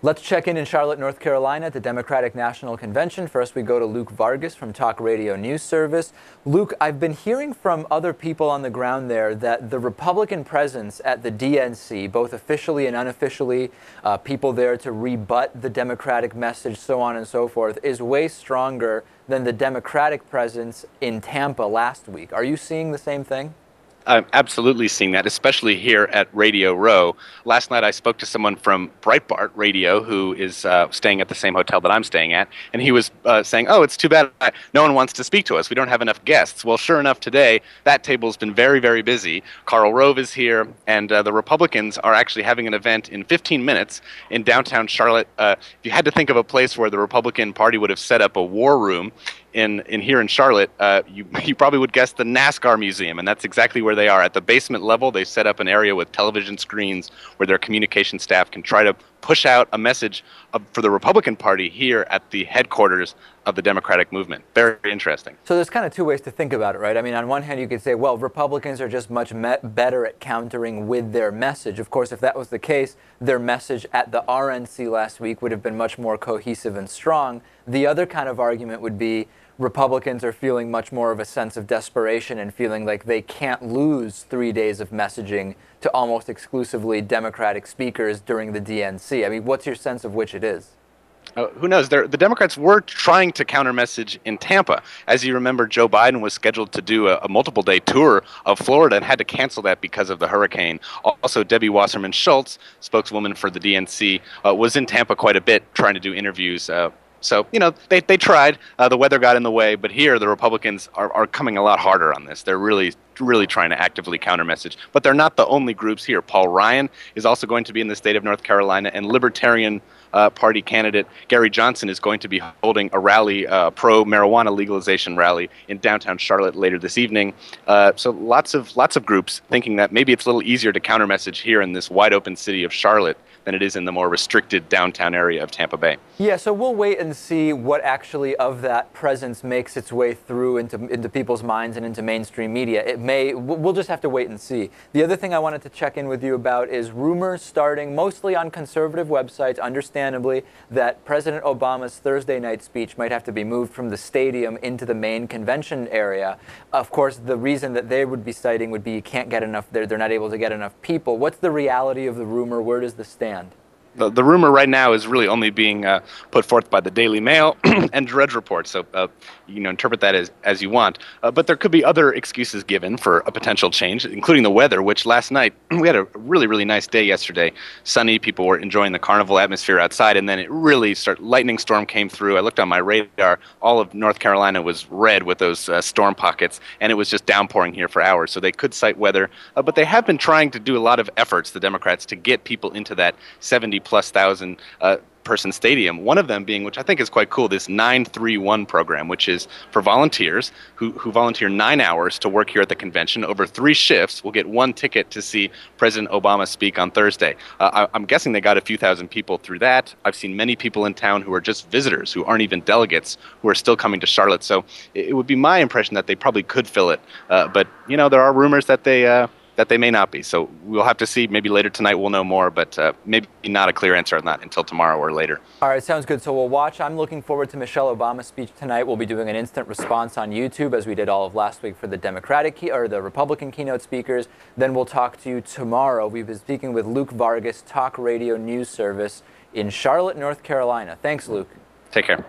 Let's check in Charlotte, North Carolina at the Democratic National Convention. First, we go to Luke Vargas from Talk Radio News Service. Luke, I've been hearing from other people on the ground there that the Republican presence at the DNC, both officially and unofficially, people there to rebut the Democratic message, so on and so forth, is way stronger than the Democratic presence in Tampa last week. Are you seeing the same thing? I'm absolutely seeing that, especially here at Radio Row. Last night I spoke to someone from Breitbart Radio who is staying at the same hotel that I'm staying at, and he was saying, oh, it's too bad no one wants to speak to us. We don't have enough guests. Well, sure enough, today that table's been very, very busy. Karl Rove is here, and the Republicans are actually having an event in 15 minutes in downtown Charlotte. If you had to think of a place where the Republican Party would have set up a war room, in here in Charlotte, you probably would guess the NASCAR Museum, and that's exactly where they are. At the basement level, they set up an area with television screens where their communication staff can try to push out a message for the Republican Party here at the headquarters of the Democratic movement. Very interesting. So there's kind of two ways to think about it, right? I mean, on one hand, you could say, well, Republicans are just much better at countering with their message. Of course, if that was the case, their message at the RNC last week would have been much more cohesive and strong. The other kind of argument would be Republicans are feeling much more of a sense of desperation and feeling like they can't lose 3 days of messaging to almost exclusively Democratic speakers during the DNC. I mean, what's your sense of which it is? Who knows? The Democrats were trying to counter-message in Tampa. As you remember, Joe Biden was scheduled to do a multiple-day tour of Florida and had to cancel that because of the hurricane. Also, Debbie Wasserman Schultz, spokeswoman for the DNC, was in Tampa quite a bit trying to do interviews. So, you know, they tried. The weather got in the way, but here the Republicans are coming a lot harder on this. They're really trying to actively counter-message. But they're not the only groups here. Paul Ryan is also going to be in the state of North Carolina, and Libertarian Party candidate Gary Johnson is going to be holding a rally, pro-marijuana legalization rally in downtown Charlotte later this evening. So lots of groups thinking that maybe it's a little easier to counter-message here in this wide-open city of Charlotte than it is in the more restricted downtown area of Tampa Bay. Yeah, so we'll wait and see what actually of that presence makes its way through into people's minds and into mainstream media. We'll just have to wait and see. The other thing I wanted to check in with you about is rumors starting mostly on conservative websites, understandably, that President Obama's Thursday night speech might have to be moved from the stadium into the main convention area. Of course, the reason that they would be citing would be you can't get enough, they're not able to get enough people. What's the reality of the rumor? Where does this stand? The rumor right now is really only being put forth by the Daily Mail and Drudge Report, so interpret that as you want. But there could be other excuses given for a potential change, including the weather, which last night, we had a really, really nice day yesterday. Sunny, people were enjoying the carnival atmosphere outside, and then it really lightning storm came through. I looked on my radar, all of North Carolina was red with those storm pockets, and it was just downpouring here for hours, so they could cite weather. But they have been trying to do a lot of efforts, the Democrats, to get people into that 70+ thousand person stadium. One of them being, which I think is quite cool, this 931 program, which is for volunteers who volunteer 9 hours to work here at the convention. Over 3 shifts will get 1 ticket to see President Obama speak on Thursday. I'm guessing they got a few thousand people through that. I've seen many people in town who are just visitors, who aren't even delegates, who are still coming to Charlotte. So it would be my impression that they probably could fill it. But, you know, there are rumors that they may not be. So we'll have to see. Maybe later tonight we'll know more, but maybe not a clear answer on that until tomorrow or later. All right, sounds good. So we'll watch. I'm looking forward to Michelle Obama's speech tonight. We'll be doing an instant response on YouTube, as we did all of last week for the the Republican keynote speakers. Then we'll talk to you tomorrow. We've been speaking with Luke Vargas, Talk Radio News Service in Charlotte, North Carolina. Thanks, Luke. Take care.